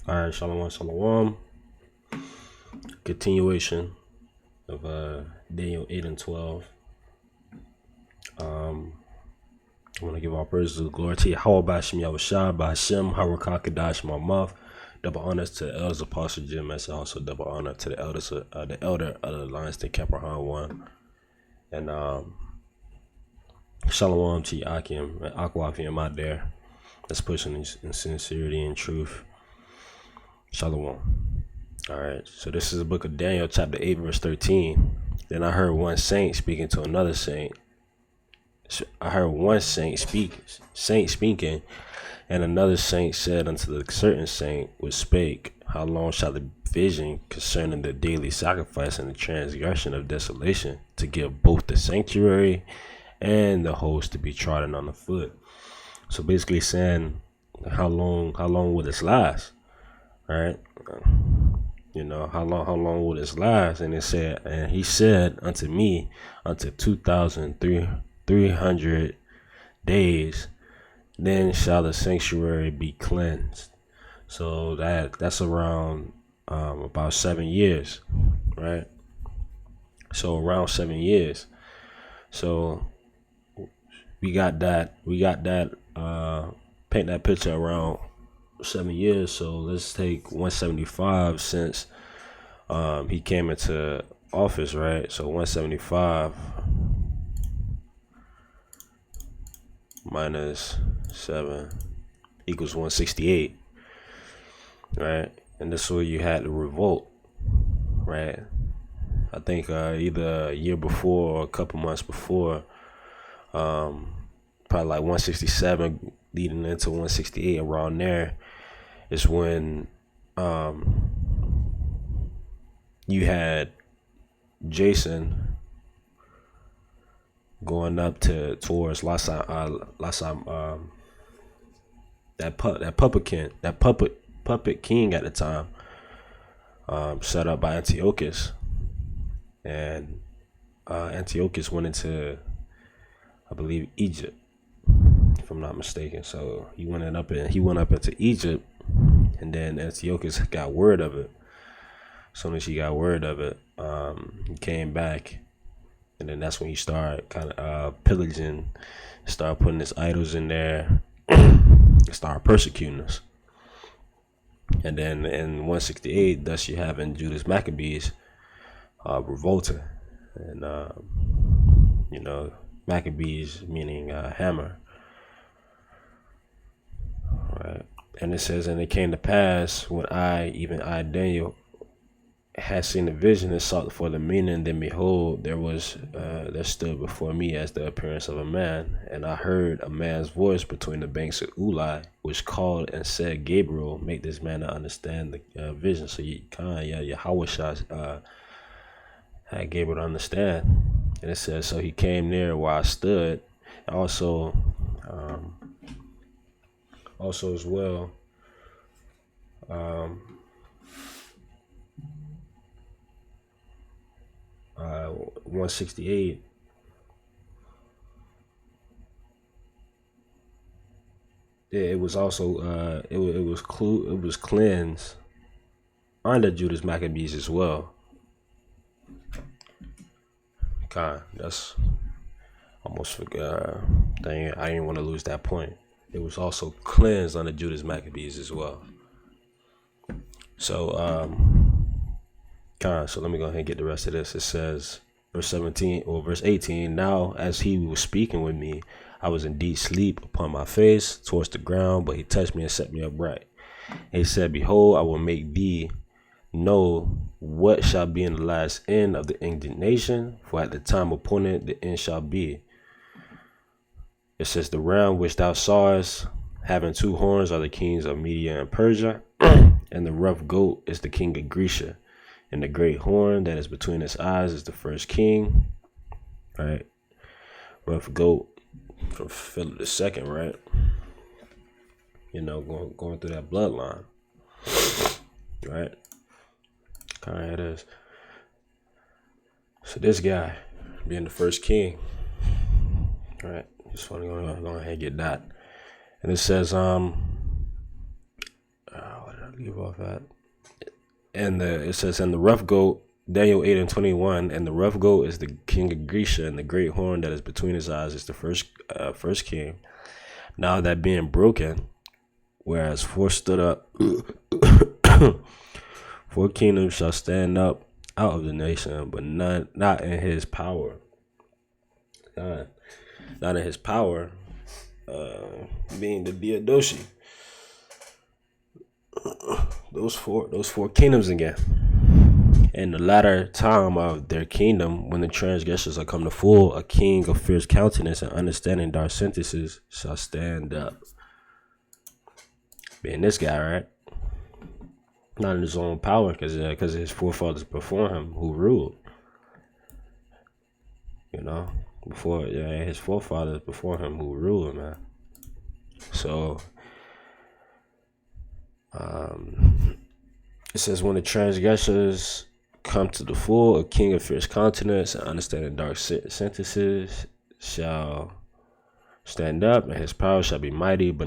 All right, shalom, shalom. Continuation of Daniel 8 and 12. I want to give all praises and glory to Yahweh Bashim Yahushua Bashim Harakah Kadash Mamath. Double honors to the elders, Apostle Jim, and also double honor to the elders, the elder of the Lions to Capricorn 1. And shalom to Yakim and Aquafim out there that's pushing in sincerity and truth. Shalom. All right, so this is the book of Daniel, chapter 8, verse 13. Then I heard one saint speaking to another saint. I heard one saint speaking, and another saint said unto the certain saint which spake, how long shall the vision concerning the daily sacrifice and the transgression of desolation to give both the sanctuary and the host to be trodden on the foot? So basically saying, how long will this last? All right. You know, how long will this last? And he said unto me, unto 2,300 days, then shall the sanctuary be cleansed. So that's around about 7 years, right? So around 7 years. So we got that paint that picture around 7 years. So let's take 175 since he came into office, right? So 175 minus 7 equals 168, right? And this is where you had the revolt, right? I think either a year before or a couple months before, probably like 167 leading into 168, around there is when you had Jason going up towards that puppet king at the time, set up by Antiochus, and Antiochus went into, I believe, Egypt, if I'm not mistaken. So he went up into Egypt, and then Antiochus got word of it. As soon as he got word of it, he came back, and then that's when he started kind of pillaging, started putting his idols in there, and started persecuting us. And then in 168, thus you having Judas Maccabees revolting, and Maccabees meaning hammer, right? And it says, and it came to pass when I Daniel had seen the vision and sought for the meaning, then behold, there stood before me as the appearance of a man, and I heard a man's voice between the banks of Ulai, which called and said, Gabriel, make this man to understand the vision. So Yahweh had Gabriel to understand, and it says, so he came near where I stood. Also as well, 168. Yeah, it was also it was cleansed under Judas Maccabees as well. That's almost forgot. Dang, I didn't want to lose that point. It was also cleansed under Judas Maccabees as well. So so let me go ahead and get the rest of this. It says, verse 18, now as he was speaking with me, I was in deep sleep upon my face towards the ground, but he touched me and set me upright. And he said, behold, I will make thee know what shall be in the last end of the indignation, for at the time appointed the end shall be. It says, the ram which thou sawest having 2 horns are the kings of Media and Persia, and the rough goat is the king of Grecia, and the great horn that is between his eyes is the first king, right? Rough goat from Philip II, right? You know, going through that bloodline, right? Kind of it is. So this guy being the first king, right? Just want to go ahead and get that. And it says, what did leave off at? And it says, and the rough goat, Daniel 8:21, and the rough goat is the king of Grecia, and the great horn that is between his eyes is the first king. Now that being broken, whereas four stood up, four kingdoms shall stand up out of the nation, but not in his power. Not in his power, being the Diadoshi. Those four kingdoms again. In the latter time of their kingdom, when the transgressors are come to full, a king of fierce countenance and understanding dark sentences shall stand up. Being this guy, right? Not in his own power, because of his forefathers before him who ruled. You know, his forefathers before him who ruled, man. So, it says, when the transgressors come to the full, a king of fierce countenance and understanding dark sentences shall stand up, and his power shall be mighty, but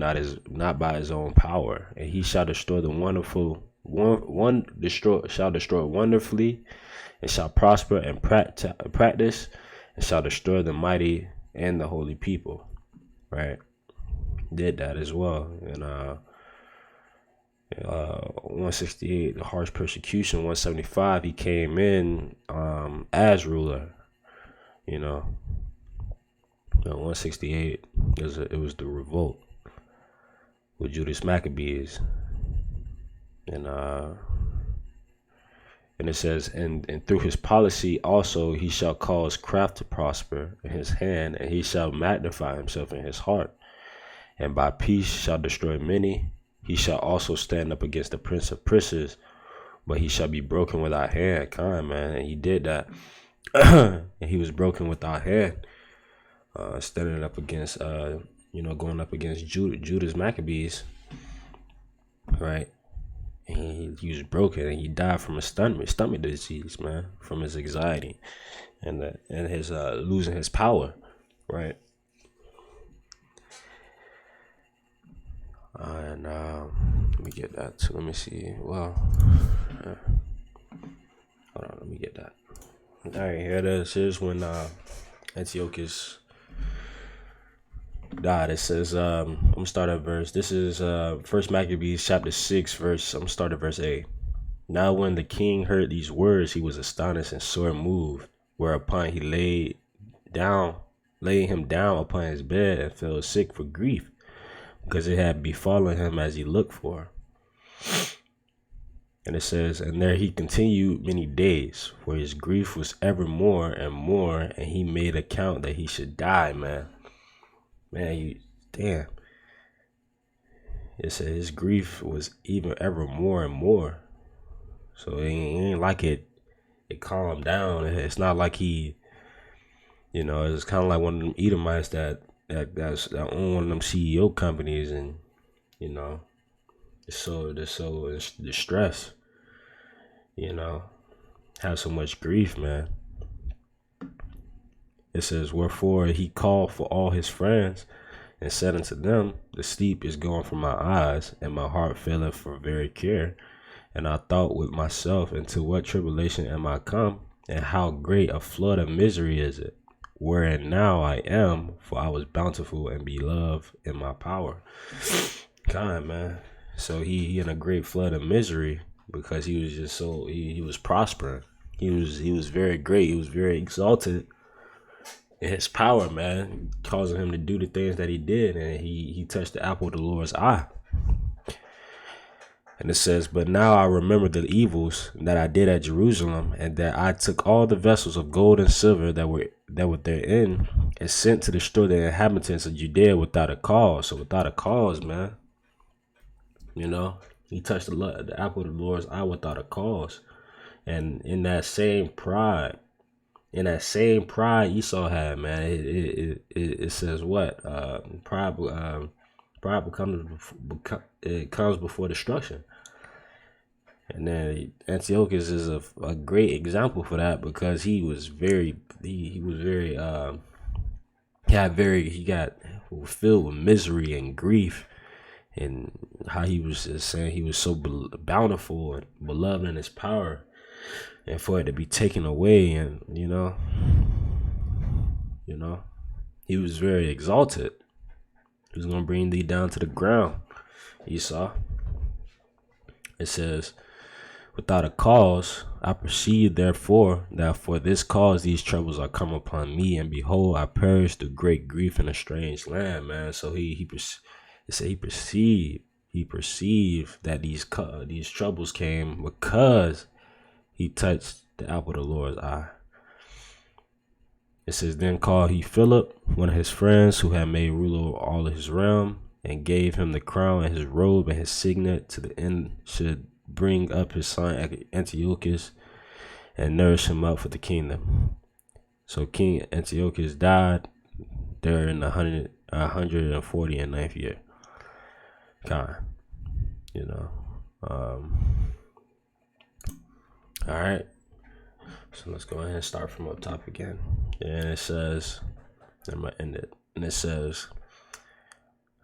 not by his own power. And he shall destroy the wonderful shall destroy wonderfully, and shall prosper and practice, and shall destroy the mighty and the holy people. Right? Did that as well. And 168, the harsh persecution. 175, he came in as ruler. 168, it was the revolt with Judas Maccabees. And it says, and through his policy also he shall cause craft to prosper in his hand, and he shall magnify himself in his heart, and by peace shall destroy many. He shall also stand up against the prince of princes, but he shall be broken without hand. Kind man, and he did that. And he was broken without hand, standing up against going up against Judas Maccabees, right? And he was broken, and he died from a stomach disease, man, from his anxiety and his losing his power, right? And let me get that too. Let me see. Well, hold on. Let me get that. All right, here it is. Here's when Antiochus died. It says, I'm gonna start at verse. This is First Maccabees chapter 6, verse. I'm gonna start at verse 8. Now when the king heard these words, he was astonished and sore moved. Whereupon he laid him down upon his bed and fell sick for grief, because it had befallen him as he looked for. And it says, and there he continued many days, for his grief was ever more and more, and he made account that he should die, man. Damn. It said his grief was even ever more and more. So it ain't like it calmed down. It's not like he, it's kind of like one of them Edomites that own one of them CEO companies, and they're so distressed, have so much grief, man. It says, wherefore he called for all his friends and said unto them, the sleep is gone from my eyes, and my heart faileth for very care. And I thought with myself, into what tribulation am I come, and how great a flood of misery is it? Wherein now I am, for I was bountiful and beloved in my power. God, man. So he in a great flood of misery, because he was just he was prospering. He was very great. He was very exalted in his power, man, causing him to do the things that he did, and he touched the apple of the Lord's eye. And it says, but now I remember the evils that I did at Jerusalem, and that I took all the vessels of gold and silver that were therein, and sent to destroy the inhabitants of Judea without a cause. So without a cause, man, he touched the apple of the Lord's eye without a cause. And in that same pride Esau had, man, it says what? Pride comes before destruction. And then Antiochus is a great example for that, because he got filled with misery and grief, and how he was just saying he was so bountiful and beloved in his power, and for it to be taken away, and he was very exalted. He was gonna bring thee down to the ground, Esau. It says, without a cause, I perceive therefore that for this cause these troubles are come upon me, and behold, I perish through great grief in a strange land, man. So it said he perceived that these troubles came because he touched the apple of the Lord's eye. It says, then called he Philip, one of his friends, who had made ruler over all of his realm, and gave him the crown and his robe and his signet, to the end should bring up his son Antiochus and nourish him up for the kingdom. So King Antiochus died there in the 149th year. All right. So let's go ahead and start from up top again. And it says, I'm going to end it. And it says,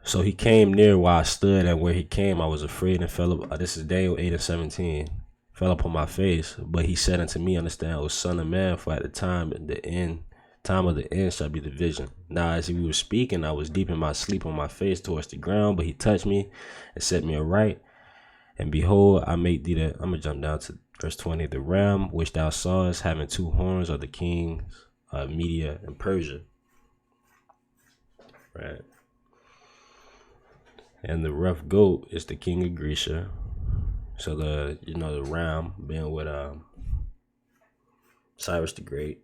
so he came near while I stood, and where he came, I was afraid and fell. This is Daniel 8:17. Fell upon my face, but he said unto me, understand, O son of man, for at the time of the end shall be the vision. Now, as we were speaking, I was deep in my sleep on my face towards the ground, but he touched me and set me aright. And behold, I'm going to jump down to verse 20. The ram which thou sawest having two horns are the kings of Media and Persia. Right. And the rough goat is the king of Grecia. So the ram being with Cyrus the Great.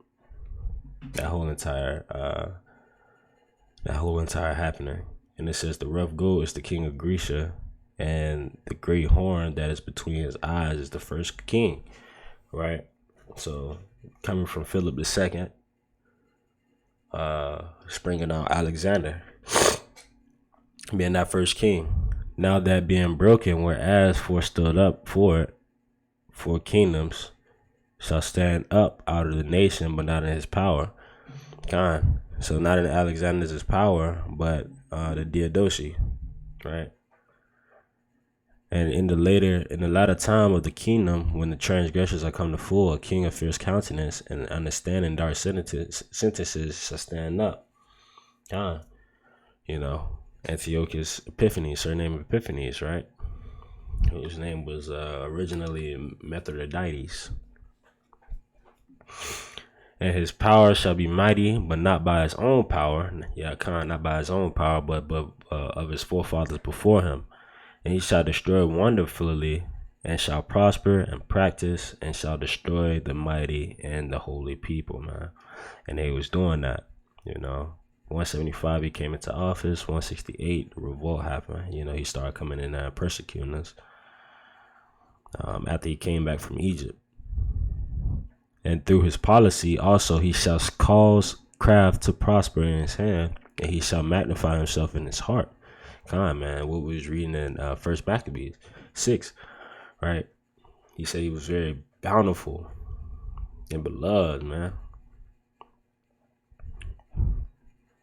That whole entire happening. And it says the rough goat is the king of Grecia, and the great horn that is between his eyes is the first king, right? So coming from Philip II, springing out Alexander, being that first king. Now that being broken, whereas four stood up for it, 4 kingdoms shall stand up out of the nation, but not in his power. So not in Alexander's power, but the Diadochi, right? And in the latter time of the kingdom, when the transgressors are come to full, a king of fierce countenance and understanding dark sentences shall stand up. Antiochus Epiphanes, surname Epiphanes, right? Whose name was originally Mithridates. And his power shall be mighty, but not by his own power. Not by his own power, but of his forefathers before him. And he shall destroy wonderfully, and shall prosper and practice, and shall destroy the mighty and the holy people, man. And he was doing that, 175 he came into office. 168 revolt happened. He started coming in and persecuting us. After he came back from Egypt. And through his policy also he shall cause craft to prosper in his hand, and he shall magnify himself in his heart. Man, what we was reading in First Maccabees 6, right? He said he was very bountiful and beloved, man.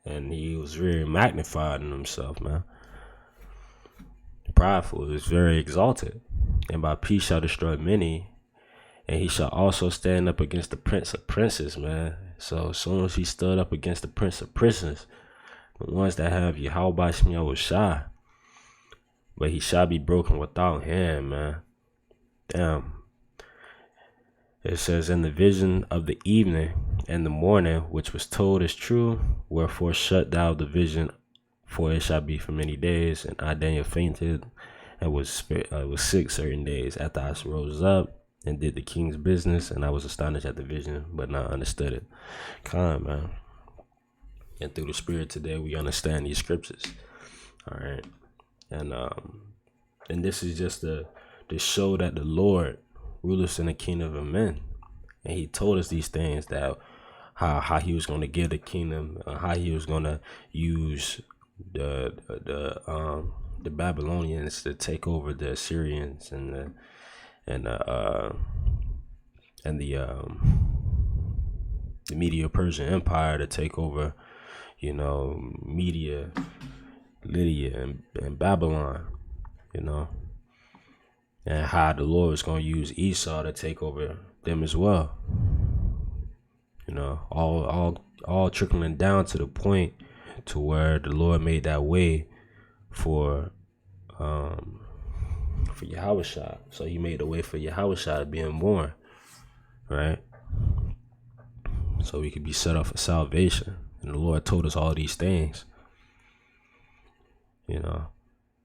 And he was very magnified in himself, man. Prideful, he was very exalted. And by peace shall destroy many, and he shall also stand up against the prince of princes, man. So as soon as he stood up against the prince of princes, the ones that have Yahweh Shemiah Shai, but he shall be broken without hand, man. Damn. It says, in the vision of the evening and the morning, which was told is true, wherefore shut thou the vision, for it shall be for many days. And I, Daniel, fainted and was sick certain days. After I rose up and did the king's business, and I was astonished at the vision, but not understood it. Man. And through the Spirit today, we understand these scriptures. All right. And this is just to show that the Lord ruleth in the kingdom of men. And he told us these things, that how he was going to give the kingdom, how he was going to use the Babylonians to take over the Assyrians and the Medio-Persian Empire to take over, Media Lydia and Babylon, you know, and how the Lord was going to use Esau to take over them as well. You know, all trickling down to the point to where the Lord made that way for Yahushua. So he made a way for Yahushua being born, right? So we could be set up for salvation. And the Lord told us all these things, you know,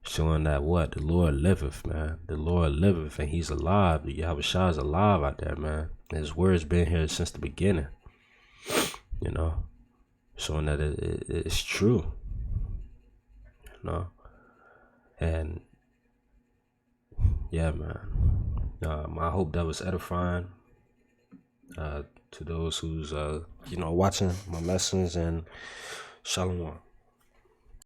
showing that what? The Lord liveth, man. The Lord liveth, and he's alive. The Yahushua is alive out there, man. His word's been here since the beginning, you know, showing that it's true, you know. And yeah, man, I hope that was edifying to those who's, watching my lessons, and shalom.